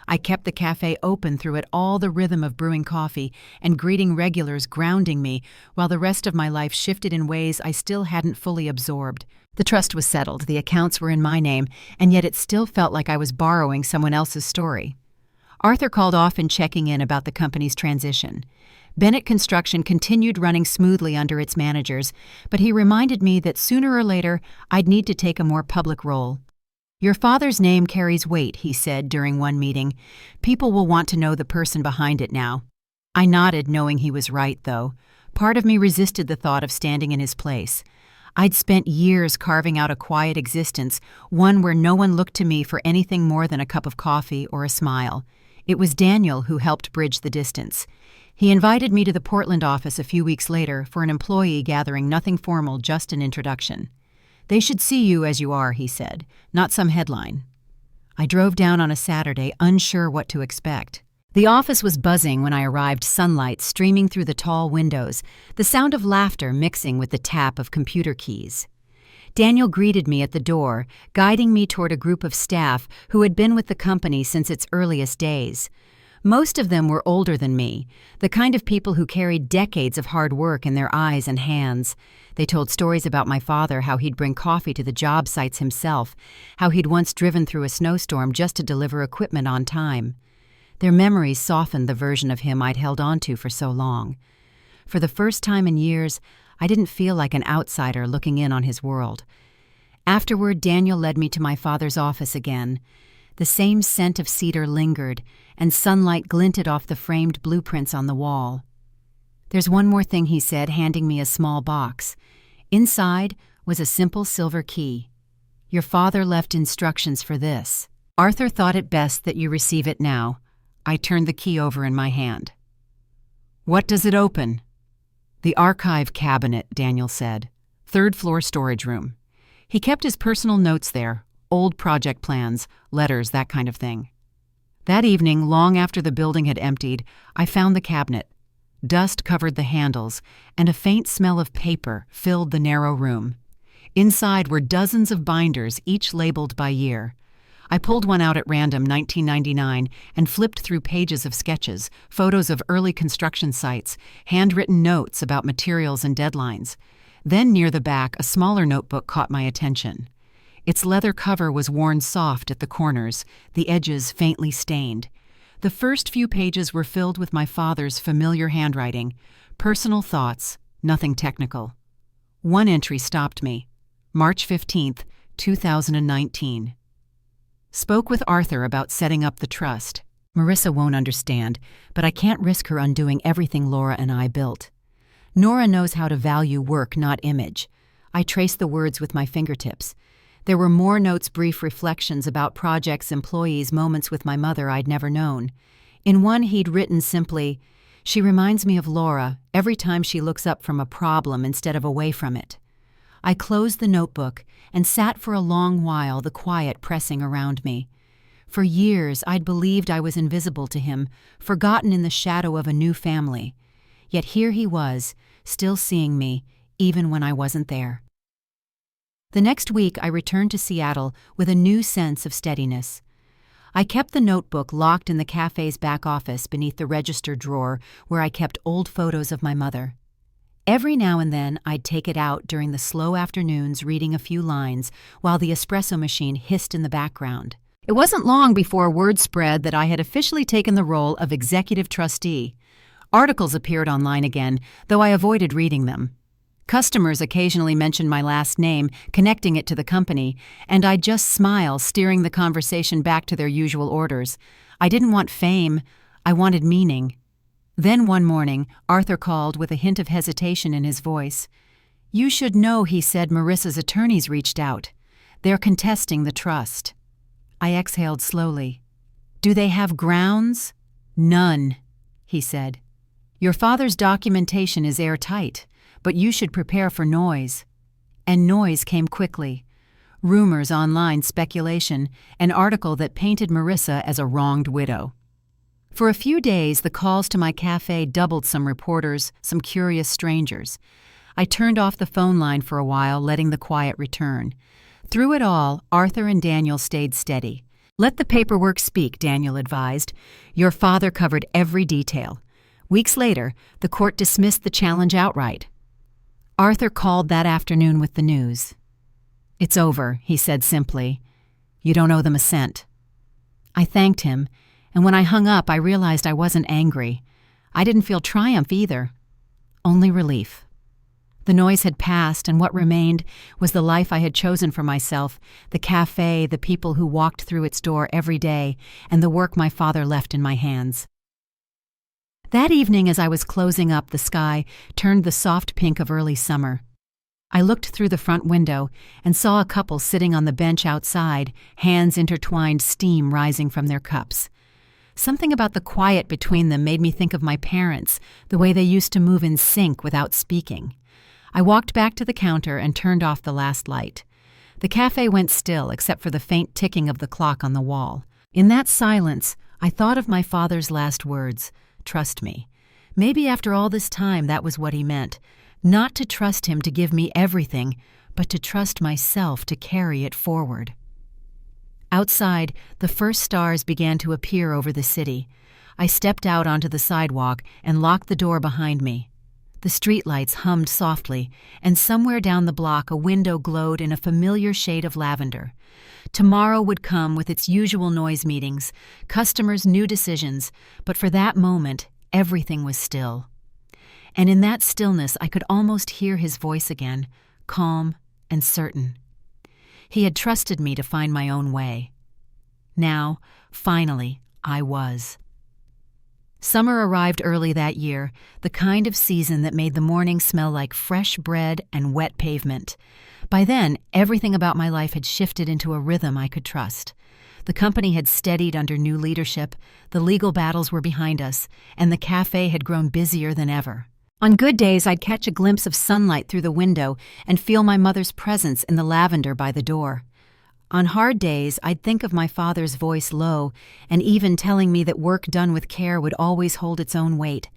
I kept the cafe open through it all, the rhythm of brewing coffee and greeting regulars grounding me, while the rest of my life shifted in ways I still hadn't fully absorbed. The trust was settled, the accounts were in my name, and yet it still felt like I was borrowing someone else's story. Arthur called often, checking in about the company's transition. Bennett Construction continued running smoothly under its managers, but he reminded me that sooner or later I'd need to take a more public role. "Your father's name carries weight," he said during one meeting. "People will want to know the person behind it now." I nodded, knowing he was right, though. Part of me resisted the thought of standing in his place. I'd spent years carving out a quiet existence, one where no one looked to me for anything more than a cup of coffee or a smile. It was Daniel who helped bridge the distance. He invited me to the Portland office a few weeks later for an employee gathering, nothing formal, just an introduction. "They should see you as you are," he said, "not some headline." I drove down on a Saturday, unsure what to expect. The office was buzzing when I arrived, sunlight streaming through the tall windows, the sound of laughter mixing with the tap of computer keys. Daniel greeted me at the door, guiding me toward a group of staff who had been with the company since its earliest days. Most of them were older than me, the kind of people who carried decades of hard work in their eyes and hands. They told stories about my father, how he'd bring coffee to the job sites himself, how he'd once driven through a snowstorm just to deliver equipment on time. Their memories softened the version of him I'd held on to for so long. For the first time in years, I didn't feel like an outsider looking in on his world. Afterward, Daniel led me to my father's office again. The same scent of cedar lingered, and sunlight glinted off the framed blueprints on the wall. "There's one more thing," he said, handing me a small box. Inside was a simple silver key. "Your father left instructions for this. Arthur thought it best that you receive it now." I turned the key over in my hand. "What does it open?" "The archive cabinet," Daniel said. "Third-floor storage room." He kept his personal notes there, old project plans, letters, that kind of thing. That evening, long after the building had emptied, I found the cabinet. Dust covered the handles, and a faint smell of paper filled the narrow room. Inside were dozens of binders, each labeled by year. I pulled one out at random, 1999, and flipped through pages of sketches, photos of early construction sites, handwritten notes about materials and deadlines. Then near the back, a smaller notebook caught my attention. Its leather cover was worn soft at the corners, the edges faintly stained. The first few pages were filled with my father's familiar handwriting, personal thoughts, nothing technical. One entry stopped me. March 15th, 2019. Spoke with Arthur about setting up the trust. Marissa won't understand, but I can't risk her undoing everything Laura and I built. Nora knows how to value work, not image. I traced the words with my fingertips. There were more notes, brief reflections about projects, employees, moments with my mother I'd never known. In one he'd written simply, "She reminds me of Laura every time she looks up from a problem instead of away from it." I closed the notebook and sat for a long while, the quiet pressing around me. For years I'd believed I was invisible to him, forgotten in the shadow of a new family. Yet here he was, still seeing me, even when I wasn't there. The next week I returned to Seattle with a new sense of steadiness. I kept the notebook locked in the cafe's back office beneath the register drawer where I kept old photos of my mother. Every now and then I'd take it out during the slow afternoons, reading a few lines while the espresso machine hissed in the background. It wasn't long before word spread that I had officially taken the role of executive trustee. Articles appeared online again, though I avoided reading them. Customers occasionally mentioned my last name, connecting it to the company, and I'd just smile, steering the conversation back to their usual orders. I didn't want fame, I wanted meaning. Then one morning, Arthur called with a hint of hesitation in his voice. "You should know," he said, "Marissa's attorneys reached out. They're contesting the trust." I exhaled slowly. "Do they have grounds?" "None," he said. "Your father's documentation is airtight, but you should prepare for noise." And noise came quickly. Rumors online, speculation, an article that painted Marissa as a wronged widow. For a few days, the calls to my cafe doubled, some reporters, some curious strangers. I turned off the phone line for a while, letting the quiet return. Through it all, Arthur and Daniel stayed steady. "Let the paperwork speak," Daniel advised. "Your father covered every detail." Weeks later, the court dismissed the challenge outright. Arthur called that afternoon with the news. "It's over," he said simply. "You don't owe them a cent." I thanked him, and when I hung up, I realized I wasn't angry. I didn't feel triumph either, only relief. The noise had passed, and what remained was the life I had chosen for myself, the cafe, the people who walked through its door every day, and the work my father left in my hands. That evening, as I was closing up, the sky turned the soft pink of early summer. I looked through the front window and saw a couple sitting on the bench outside, hands intertwined, steam rising from their cups. Something about the quiet between them made me think of my parents, the way they used to move in sync without speaking. I walked back to the counter and turned off the last light. The cafe went still, except for the faint ticking of the clock on the wall. In that silence, I thought of my father's last words. Trust me. Maybe after all this time that was what he meant. Not to trust him to give me everything, but to trust myself to carry it forward. Outside, the first stars began to appear over the city. I stepped out onto the sidewalk and locked the door behind me. The streetlights hummed softly, and somewhere down the block a window glowed in a familiar shade of lavender. Tomorrow would come with its usual noise meetings, customers' new decisions, but for that moment, everything was still. And in that stillness, I could almost hear his voice again, calm and certain. He had trusted me to find my own way. Now, finally, I was. Summer arrived early that year, the kind of season that made the morning smell like fresh bread and wet pavement. By then, everything about my life had shifted into a rhythm I could trust. The company had steadied under new leadership, the legal battles were behind us, and the cafe had grown busier than ever. On good days, I'd catch a glimpse of sunlight through the window and feel my mother's presence in the lavender by the door. On hard days, I'd think of my father's voice low, and even telling me that work done with care would always hold its own weight.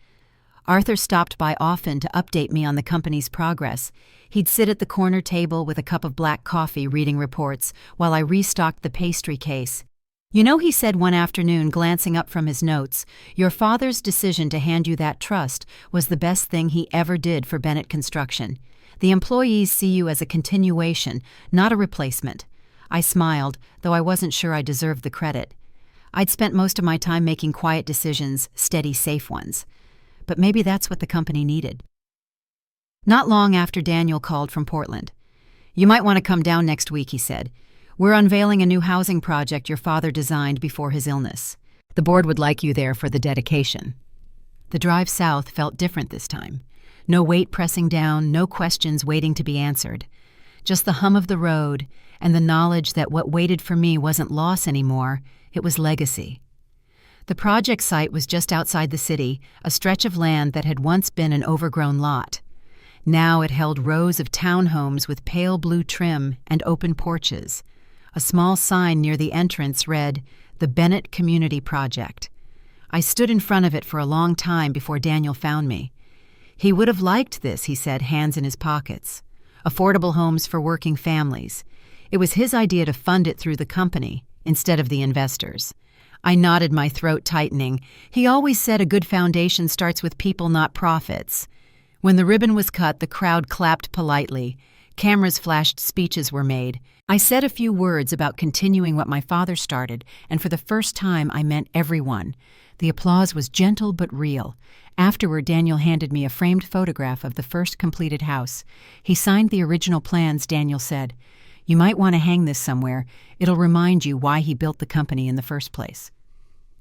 Arthur stopped by often to update me on the company's progress. He'd sit at the corner table with a cup of black coffee reading reports while I restocked the pastry case. "You know," he said one afternoon, glancing up from his notes, "your father's decision to hand you that trust was the best thing he ever did for Bennett Construction. The employees see you as a continuation, not a replacement." I smiled, though I wasn't sure I deserved the credit. I'd spent most of my time making quiet decisions, steady, safe ones. But maybe that's what the company needed. Not long after, Daniel called from Portland. "You might want to come down next week," he said. "We're unveiling a new housing project your father designed before his illness. The board would like you there for the dedication." The drive south felt different this time. No weight pressing down, no questions waiting to be answered. Just the hum of the road and the knowledge that what waited for me wasn't loss anymore, it was legacy. The project site was just outside the city, a stretch of land that had once been an overgrown lot. Now it held rows of townhomes with pale blue trim and open porches. A small sign near the entrance read, "The Bennett Community Project." I stood in front of it for a long time before Daniel found me. He would have liked this, he said, hands in his pockets. Affordable homes for working families. It was his idea to fund it through the company instead of the investors. I nodded, my throat tightening. He always said a good foundation starts with people, not profits. When the ribbon was cut, the crowd clapped politely. Cameras flashed, speeches were made. I said a few words about continuing what my father started, and for the first time I meant everyone. The applause was gentle but real. Afterward, Daniel handed me a framed photograph of the first completed house. He signed the original plans, Daniel said. "You might want to hang this somewhere. It'll remind you why he built the company in the first place."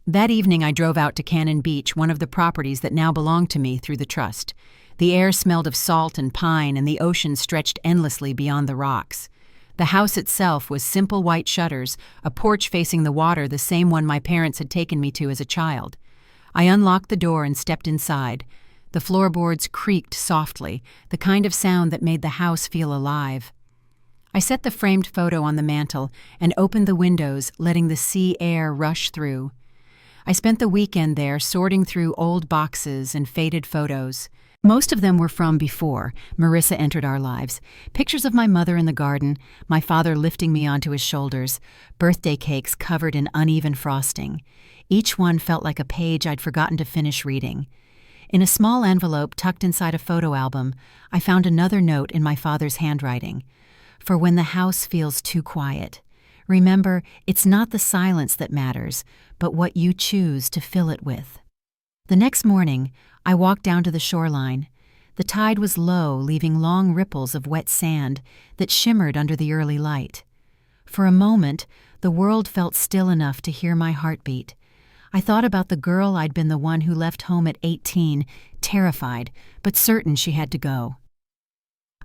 That evening I drove out to Cannon Beach, one of the properties that now belonged to me through the trust. The air smelled of salt and pine, and the ocean stretched endlessly beyond the rocks. The house itself was simple white shutters, a porch facing the water, the same one my parents had taken me to as a child. I unlocked the door and stepped inside. The floorboards creaked softly, the kind of sound that made the house feel alive. I set the framed photo on the mantel and opened the windows, letting the sea air rush through. I spent the weekend there sorting through old boxes and faded photos. Most of them were from before Marissa entered our lives. Pictures of my mother in the garden, my father lifting me onto his shoulders, birthday cakes covered in uneven frosting. Each one felt like a page I'd forgotten to finish reading. In a small envelope tucked inside a photo album, I found another note in my father's handwriting. "For when the house feels too quiet, remember, it's not the silence that matters, but what you choose to fill it with." The next morning, I walked down to the shoreline. The tide was low, leaving long ripples of wet sand that shimmered under the early light. For a moment, the world felt still enough to hear my heartbeat. I thought about the girl I'd been, the one who left home at 18, terrified, but certain she had to go.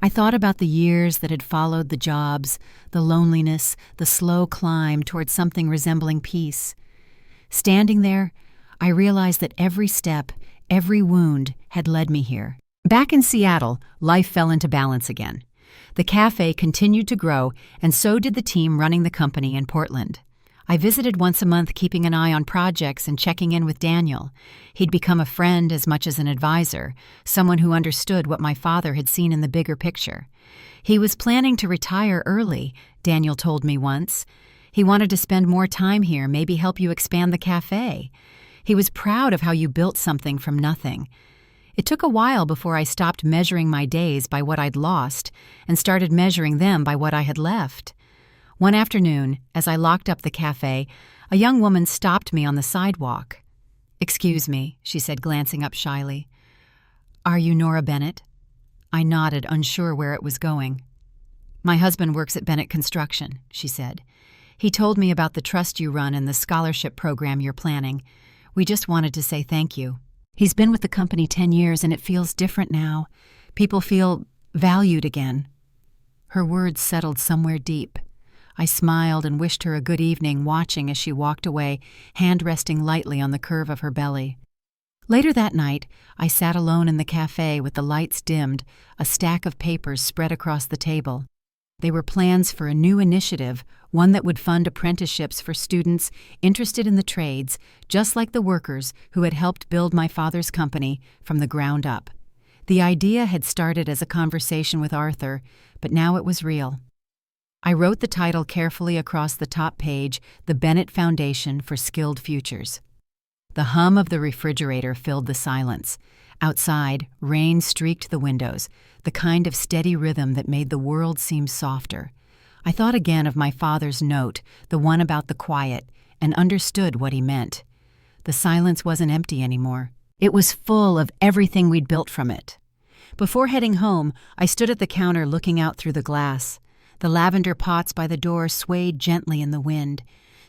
I thought about the years that had followed, the jobs, the loneliness, the slow climb towards something resembling peace. Standing there, I realized that every step, every wound had led me here. Back in Seattle, life fell into balance again. The cafe continued to grow, and so did the team running the company in Portland. I visited once a month, keeping an eye on projects and checking in with Daniel. He'd become a friend as much as an advisor, someone who understood what my father had seen in the bigger picture. He was planning to retire early, Daniel told me once. He wanted to spend more time here, maybe help you expand the cafe. He was proud of how you built something from nothing. It took a while before I stopped measuring my days by what I'd lost and started measuring them by what I had left. One afternoon, as I locked up the cafe, a young woman stopped me on the sidewalk. "Excuse me," she said, glancing up shyly. "Are you Nora Bennett?" I nodded, unsure where it was going. "My husband works at Bennett Construction," she said. "He told me about the trust you run and the scholarship program you're planning. We just wanted to say thank you. He's been with the company 10 years and it feels different now. People feel valued again." Her words settled somewhere deep. I smiled and wished her a good evening, watching as she walked away, hand resting lightly on the curve of her belly. Later that night, I sat alone in the cafe with the lights dimmed, a stack of papers spread across the table. They were plans for a new initiative, one that would fund apprenticeships for students interested in the trades, just like the workers who had helped build my father's company from the ground up. The idea had started as a conversation with Arthur, but now it was real. I wrote the title carefully across the top page, "The Bennett Foundation for Skilled Futures." The hum of the refrigerator filled the silence. Outside, rain streaked the windows, the kind of steady rhythm that made the world seem softer. I thought again of my father's note, the one about the quiet, and understood what he meant. The silence wasn't empty anymore. It was full of everything we'd built from it. Before heading home, I stood at the counter looking out through the glass. The lavender pots by the door swayed gently in the wind.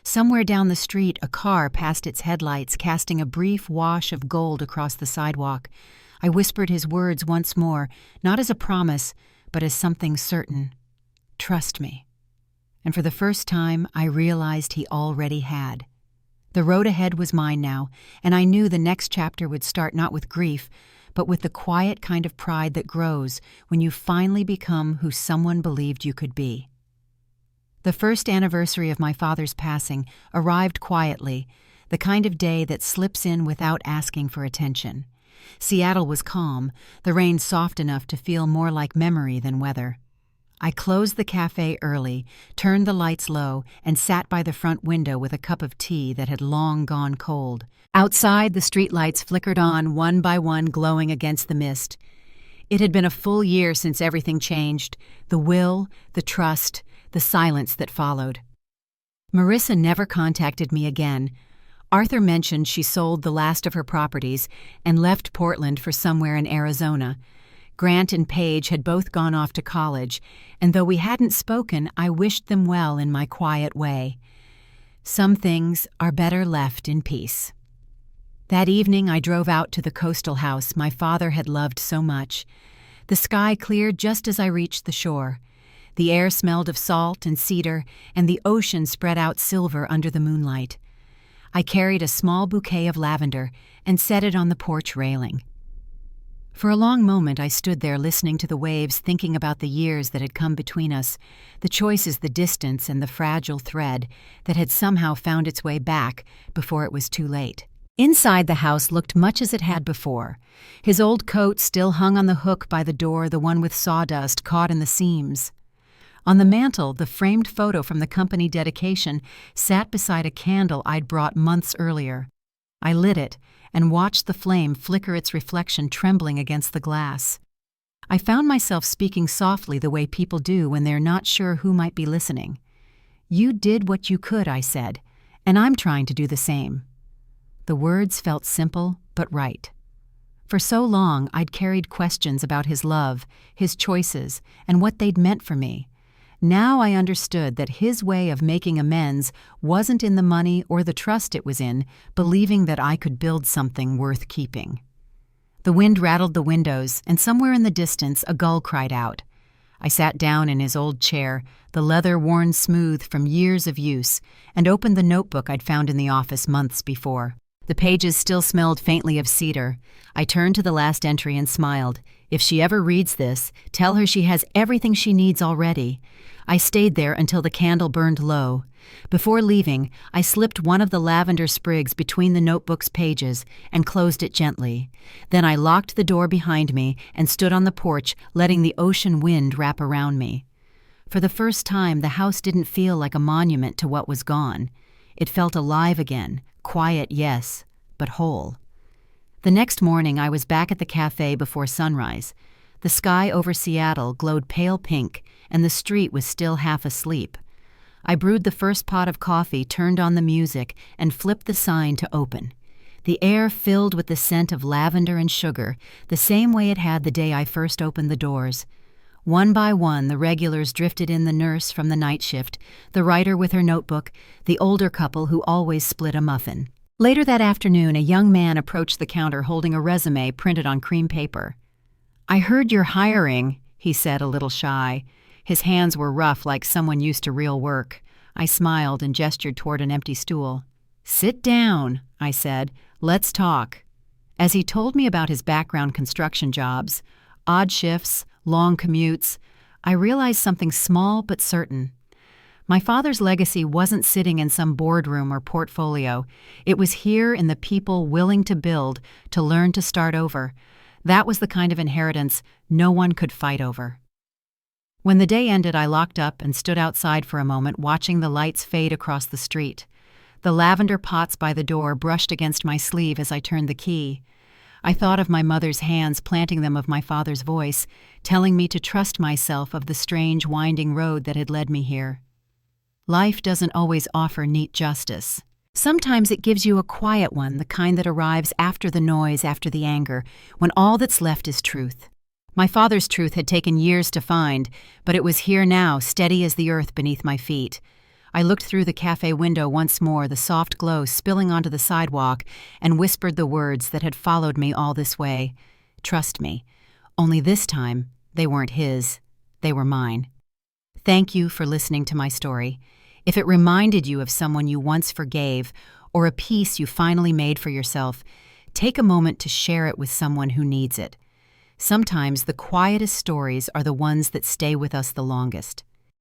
Somewhere down the street, a car passed its headlights, casting a brief wash of gold across the sidewalk. I whispered his words once more, not as a promise, but as something certain. Trust me. And for the first time, I realized he already had. The road ahead was mine now, and I knew the next chapter would start not with grief, but with the quiet kind of pride that grows when you finally become who someone believed you could be. The first anniversary of my father's passing arrived quietly, the kind of day that slips in without asking for attention. Seattle was calm, the rain soft enough to feel more like memory than weather. I closed the cafe early, turned the lights low, and sat by the front window with a cup of tea that had long gone cold. Outside, the streetlights flickered on, one by one, glowing against the mist. It had been a full year since everything changed, the will, the trust, the silence that followed. Marissa never contacted me again. Arthur mentioned she sold the last of her properties and left Portland for somewhere in Arizona. Grant and Paige had both gone off to college, and though we hadn't spoken, I wished them well in my quiet way. Some things are better left in peace. That evening I drove out to the coastal house my father had loved so much. The sky cleared just as I reached the shore. The air smelled of salt and cedar, and the ocean spread out silver under the moonlight. I carried a small bouquet of lavender and set it on the porch railing. For a long moment I stood there listening to the waves, thinking about the years that had come between us, the choices, the distance, and the fragile thread that had somehow found its way back before it was too late. Inside, the house looked much as it had before. His old coat still hung on the hook by the door, the one with sawdust caught in the seams. On the mantel, the framed photo from the company dedication sat beside a candle I'd brought months earlier. I lit it and watched the flame flicker its reflection trembling against the glass. I found myself speaking softly the way people do when they're not sure who might be listening. "You did what you could," I said, "and I'm trying to do the same." The words felt simple but right. For so long I'd carried questions about his love, his choices, and what they'd meant for me. Now I understood that his way of making amends wasn't in the money or the trust it was in, believing that I could build something worth keeping. The wind rattled the windows, and somewhere in the distance a gull cried out. I sat down in his old chair, the leather worn smooth from years of use, and opened the notebook I'd found in the office months before. The pages still smelled faintly of cedar. I turned to the last entry and smiled. If she ever reads this, tell her she has everything she needs already. I stayed there until the candle burned low. Before leaving, I slipped one of the lavender sprigs between the notebook's pages and closed it gently. Then I locked the door behind me and stood on the porch, letting the ocean wind wrap around me. For the first time, the house didn't feel like a monument to what was gone. It felt alive again, quiet, yes, but whole. The next morning, I was back at the cafe before sunrise. The sky over Seattle glowed pale pink, and the street was still half asleep. I brewed the first pot of coffee, turned on the music, and flipped the sign to open. The air filled with the scent of lavender and sugar, the same way it had the day I first opened the doors. One by one, the regulars drifted in, the nurse from the night shift, the writer with her notebook, the older couple who always split a muffin. Later that afternoon, a young man approached the counter holding a resume printed on cream paper. "I heard you're hiring," he said, a little shy. His hands were rough, like someone used to real work. I smiled and gestured toward an empty stool. "Sit down," I said. "Let's talk." As he told me about his background, construction jobs, odd shifts, long commutes, I realized something small but certain. My father's legacy wasn't sitting in some boardroom or portfolio. It was here in the people willing to build, to learn to start over. That was the kind of inheritance no one could fight over. When the day ended, I locked up and stood outside for a moment, watching the lights fade across the street. The lavender pots by the door brushed against my sleeve as I turned the key. I thought of my mother's hands planting them, of my father's voice, telling me to trust myself, of the strange, winding road that had led me here. Life doesn't always offer neat justice. Sometimes it gives you a quiet one, the kind that arrives after the noise, after the anger, when all that's left is truth. My father's truth had taken years to find, but it was here now, steady as the earth beneath my feet. I looked through the cafe window once more, the soft glow spilling onto the sidewalk, and whispered the words that had followed me all this way. Trust me. Only this time, they weren't his. They were mine. Thank you for listening to my story. If it reminded you of someone you once forgave, or a peace you finally made for yourself, take a moment to share it with someone who needs it. Sometimes the quietest stories are the ones that stay with us the longest.